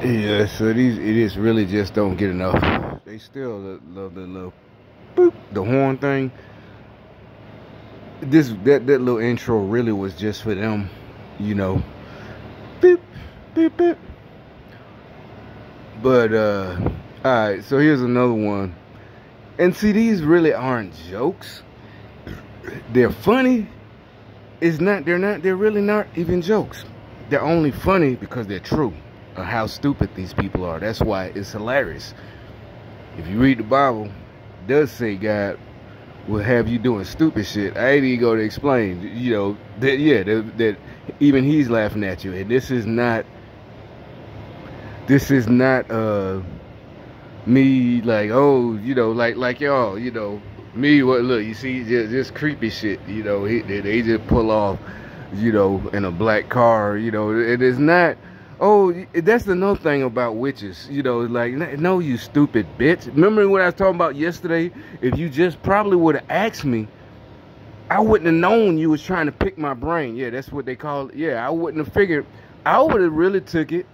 Yeah, so these idiots really just don't get enough. They still love the little boop, the horn thing. That little intro really was just for them, you know. Beep, beep, beep. But alright, so here's another one. And see, these really aren't jokes. They're funny. They're really not even jokes. They're only funny because they're true of how stupid these people are. That's why it's hilarious. If you read the Bible, it does say God will have you doing stupid shit. I ain't even going to explain, you know, that even he's laughing at you. And this is not me like, oh, you know, like y'all, you know, me, what, look, you see, just creepy shit, you know, they just pull off, you know, in a black car, you know, it is not, oh, that's another thing about witches, you know, like, no, you stupid bitch. Remember what I was talking about yesterday? If you just probably would have asked me, I wouldn't have known you was trying to pick my brain. Yeah, that's what they call it. Yeah, I wouldn't have figured. I would have really took it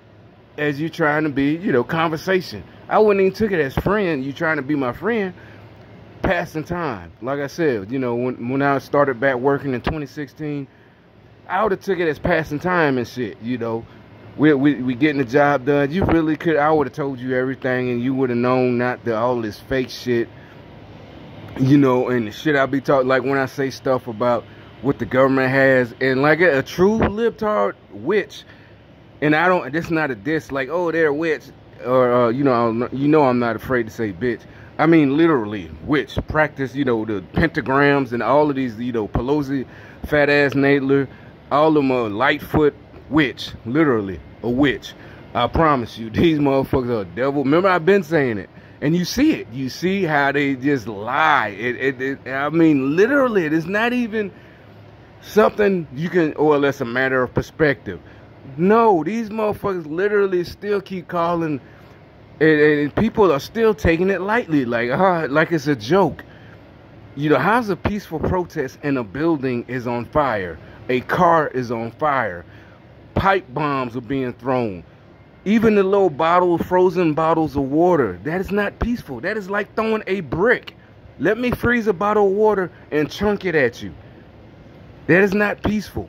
as you trying to be, you know, conversation. I wouldn't even took it as friend, you trying to be my friend, passing time. Like I said, you know, when I started back working in 2016, I would have took it as passing time and shit, you know. We getting the job done. You really could, I would have told you everything and you would have known not all this fake shit, you know, and the shit I be talking, like when I say stuff about what the government has, and like a true libtard witch, and I don't, this not a diss, like, oh, they're a witch, or, you know, I'm not afraid to say bitch. I mean, literally, witch, practice, you know, the pentagrams and all of these, you know, Pelosi, fat ass Nadler, all of them are Lightfoot, witch, literally, a witch. I promise you, these motherfuckers are a devil. Remember, I've been saying it. And you see it. You see how they just lie. I mean, literally, it's not even something you can, or it's a matter of perspective. No, these motherfuckers literally still keep calling, and people are still taking it lightly, like it's a joke. You know, how's a peaceful protest and a building is on fire? A car is on fire. Pipe bombs are being thrown. Even the little frozen bottles of water, that is not peaceful. That is like throwing a brick. Let me freeze a bottle of water and chunk it at you. That is not peaceful.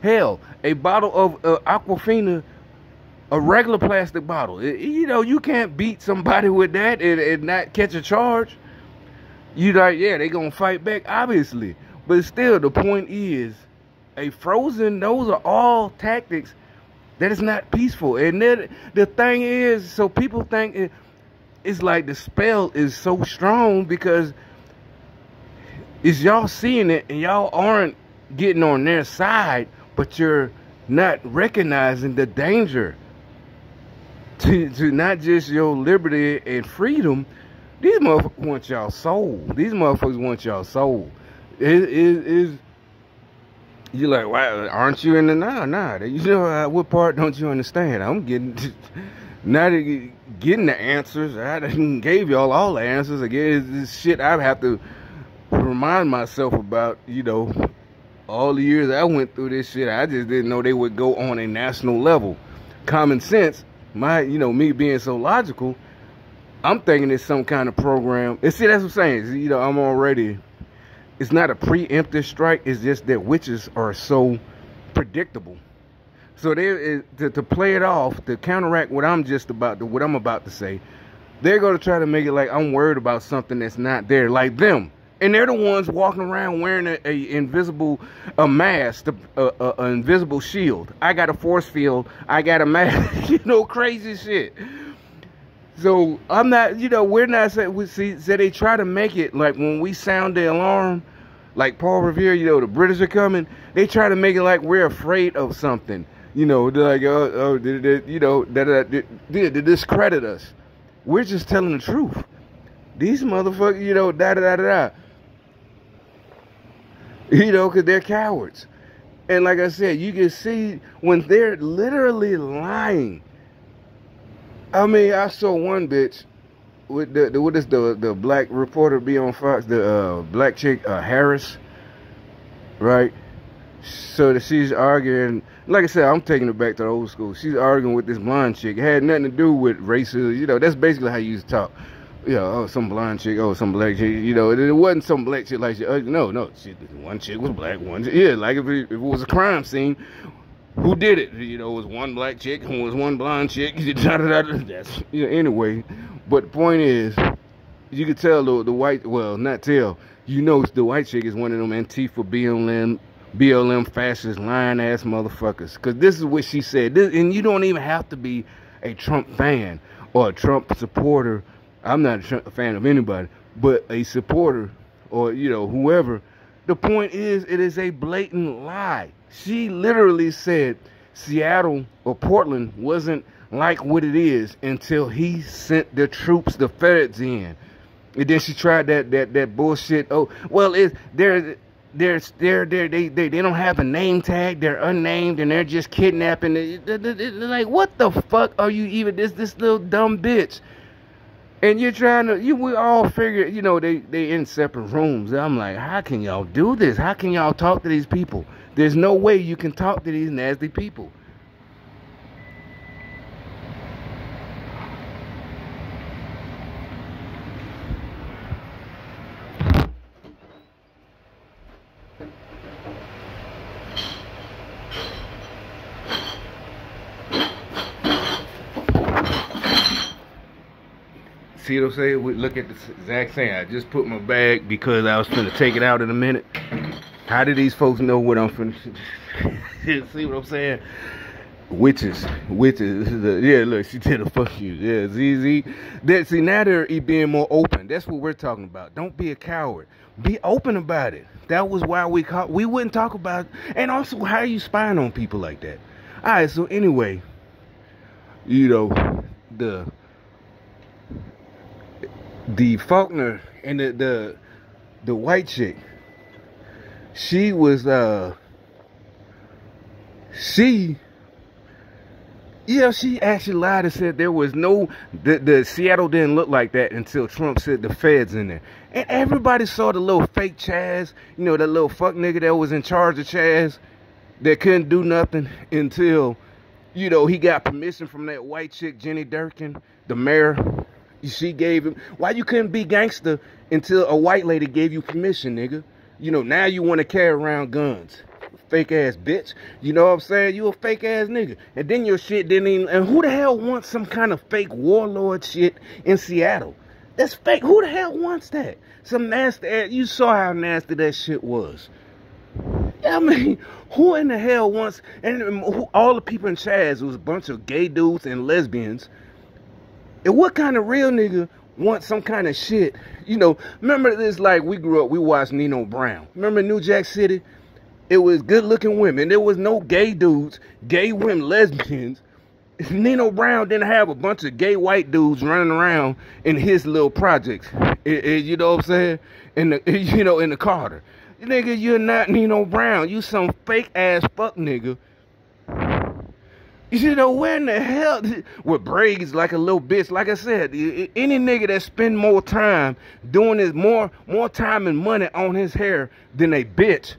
Hell, a bottle of Aquafina, a regular plastic bottle. You know, you can't beat somebody with that and not catch a charge. You like, yeah, they gonna fight back, obviously. But still, the point is, a frozen, those are all tactics. That is not peaceful. And then the thing is, so people think it's like the spell is so strong because it's y'all seeing it and y'all aren't getting on their side, but you're not recognizing the danger to not just your liberty and freedom. These motherfuckers want y'all soul. These motherfuckers want y'all soul. You're like, why aren't you in the nah? You know, what part don't you understand? I'm not getting the answers. I didn't gave y'all all the answers. Again, this shit I have to remind myself about, you know, all the years I went through this shit. I just didn't know they would go on a national level. Common sense, you know, me being so logical, I'm thinking it's some kind of program. And see, that's what I'm saying. You know, I'm already, it's not a preemptive strike. It's just that witches are so predictable. So to play it off, to counteract what I'm about to say, they're going to try to make it like I'm worried about something that's not there, like them. And they're the ones walking around wearing a mask, an invisible shield. I got a force field. I got a mask. You know, crazy shit. So I'm not, you know, we're not saying, so they try to make it like when we sound the alarm, like Paul Revere, you know, the British are coming. They try to make it like we're afraid of something. You know, they're like, you know, they discredit us. We're just telling the truth. These motherfuckers, you know, you know, because they're cowards. And like I said, you can see when they're literally lying. I mean, I saw one bitch with the black reporter be on Fox, the black chick, Harris, right? So that she's arguing like I said, I'm taking it back to the old school. She's arguing with this blonde chick. It had nothing to do with racism. You know, that's basically how you used to talk. You know, oh, some blonde chick, oh, some black chick. You know, it wasn't some black chick like she. No, one chick was black, yeah, like if it was a crime scene, who did it? You know, it was one black chick, who was one blonde chick. That's, you know, anyway. But the point is, you could tell the white, well, not tell. You know, the white chick is one of them Antifa BLM fascist lying ass motherfuckers. Because this is what she said. And you don't even have to be a Trump fan or a Trump supporter. I'm not a fan of anybody, but a supporter or, you know, whoever. The point is, it is a blatant lie. She literally said Seattle or Portland wasn't like what it is until he sent the troops, the feds in. And then she tried that bullshit. Oh, well, they don't have a name tag. They're unnamed and they're just kidnapping. They're like, what the fuck are you even this little dumb bitch? And you're trying to, we all figure, you know, they in separate rooms. I'm like, how can y'all do this? How can y'all talk to these people? There's no way you can talk to these nasty people. See what I'm saying? We look at the exact same. I just put my bag because I was finna take it out in a minute. How do these folks know what I'm finna? See what I'm saying? Witches. Yeah, look, she did a fuck you. Yeah, ZZ. See, now they're being more open. That's what we're talking about. Don't be a coward. Be open about it. That was why we wouldn't talk about it. And also, how are you spying on people like that? All right, so anyway, you know, the Faulkner and the white chick, she was she actually lied and said there was no the Seattle didn't look like that until Trump said the feds in there. And everybody saw the little fake Chaz, you know, that little fuck nigga that was in charge of Chaz that couldn't do nothing until, you know, he got permission from that white chick Jenny Durkin, the mayor. She gave him, why you couldn't be gangster until a white lady gave you permission, nigga? You know, now you want to carry around guns. Fake ass bitch. You know what I'm saying? You a fake ass nigga. And then your shit didn't even, and who the hell wants some kind of fake warlord shit in Seattle? That's fake. Who the hell wants that? Some nasty ass, you saw how nasty that shit was. I mean, who in the hell wants, and all the people in Chaz was a bunch of gay dudes and lesbians. And what kind of real nigga wants some kind of shit? You know, remember this, like, we grew up, we watched Nino Brown. Remember New Jack City? It was good looking women. There was no gay dudes, gay women, lesbians. Nino Brown didn't have a bunch of gay white dudes running around in his little projects. You know what I'm saying? In the Carter. Nigga, you're not Nino Brown. You some fake ass fuck nigga. You know, where in the hell, with braids like a little bitch, like I said, any nigga that spend more time doing this, more time and money on his hair than a bitch,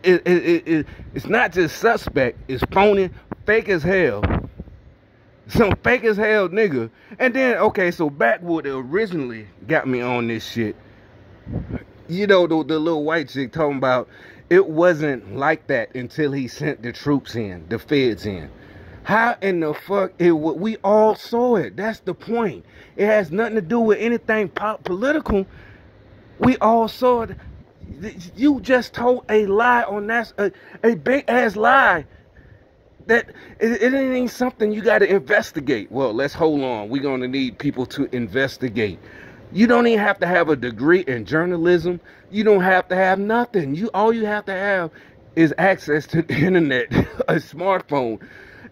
it's not just suspect, it's phony, fake as hell. Some fake as hell nigga. And then, okay, so back what originally got me on this shit, you know, the little white chick talking about it wasn't like that until he sent the troops in, the feds in. How in the fuck, we all saw it. That's the point. It has nothing to do with anything political. We all saw it. You just told a lie on that, a big ass lie. That it ain't something you got to investigate. Well, let's hold on. We're going to need people to investigate. You don't even have to have a degree in journalism. You don't have to have nothing. All you have to have is access to the internet, a smartphone.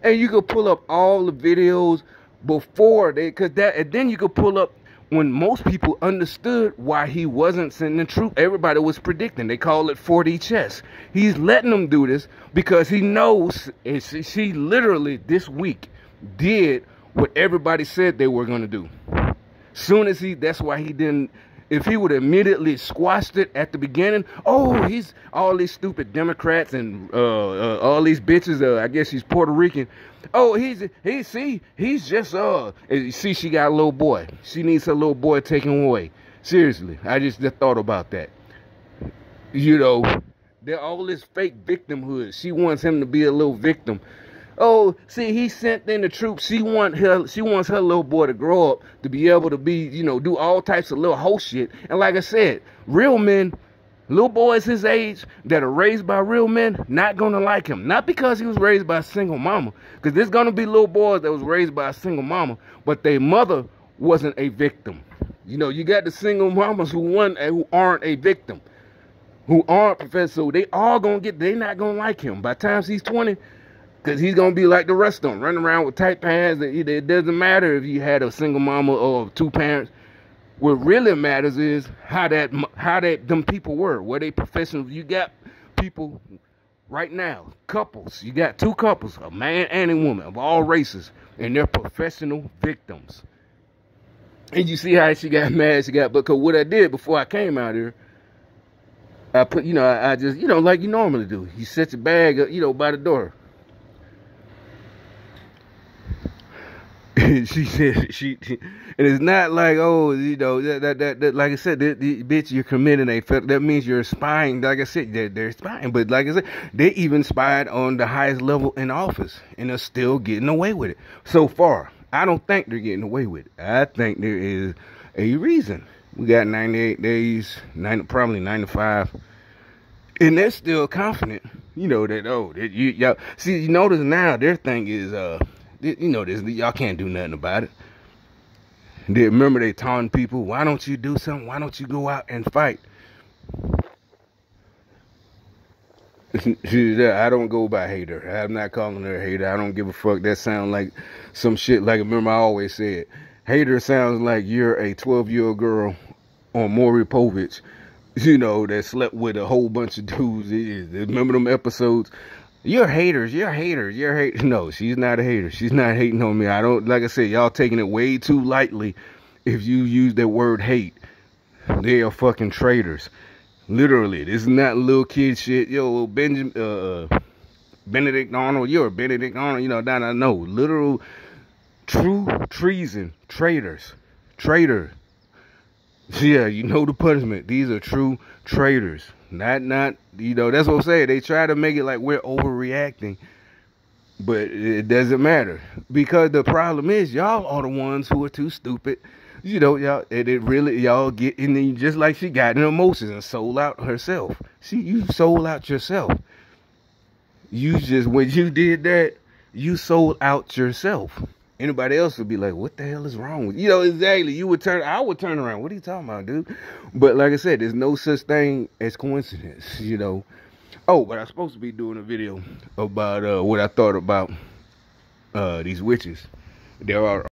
And you could pull up all the videos before and then you could pull up when most people understood why he wasn't sending troops. Everybody was predicting. They call it 4D chess. He's letting them do this because he knows, and she literally this week did what everybody said they were going to do. Soon as that's why he didn't, if he would immediately squashed it at the beginning, oh, he's all these stupid Democrats and all these bitches. I guess he's Puerto Rican. Oh, he's just see, she got a little boy. She needs her little boy taken away. Seriously, I just thought about that. You know, they're all this fake victimhood. She wants him to be a little victim. Oh, see, he sent in the troops. She wants her little boy to grow up to be able to be, you know, do all types of little hoe shit. And like I said, real men, little boys his age that are raised by real men, not gonna like him. Not because he was raised by a single mama, because there's gonna be little boys that was raised by a single mama, but their mother wasn't a victim. You know, you got the single mamas who aren't a victim, who aren't professors. So they all they not gonna like him. By the time he's 20. Because he's going to be like the rest of them, running around with tight pants. It doesn't matter if you had a single mama or two parents. What really matters is how them people were they professional. You got people right now, couples. You got two couples, a man and a woman of all races, and they're professional victims. And you see how she got mad? Because what I did before I came out here, I put, I just, like you normally do. You set your bag, by the door. She said and it's not like, oh, that like I said, bitch, you're committing that means you're spying. Like I said, they're spying, but like I said, they even spied on the highest level in office, and they're still getting away with it so far. I don't think they're getting away with it. I think there is a reason. We got 98 days, probably 95, and they're still confident. Y'all see. You notice now their thing is y'all can't do nothing about it. Remember they taunting people, why don't you do something? Why don't you go out and fight? I don't go by hater. I'm not calling her a hater. I don't give a fuck. That sounds like some shit. Like, remember I always said, hater sounds like you're a 12-year-old girl on Maury Povich, that slept with a whole bunch of dudes. Remember them episodes? You're haters. No, she's not a hater. She's not hating on me. Like I said, y'all taking it way too lightly if you use that word hate. They are fucking traitors. Literally. This is not little kid shit. Yo, Benedict Arnold. You're a Benedict Arnold. No. Literal, true treason. Traitors. Traitor. Yeah, the punishment. These are true traitors. Not, that's what I'm saying. They try to make it like we're overreacting, but it doesn't matter. Because the problem is, y'all are the ones who are too stupid. Y'all get in there, just like she got in emotions and sold out herself. You sold out yourself. When you did that, you sold out yourself. Anybody else would be like, what the hell is wrong with you? Exactly. I would turn around. What are you talking about, dude? But like I said, there's no such thing as coincidence, Oh, but I'm supposed to be doing a video about what I thought about these witches. There are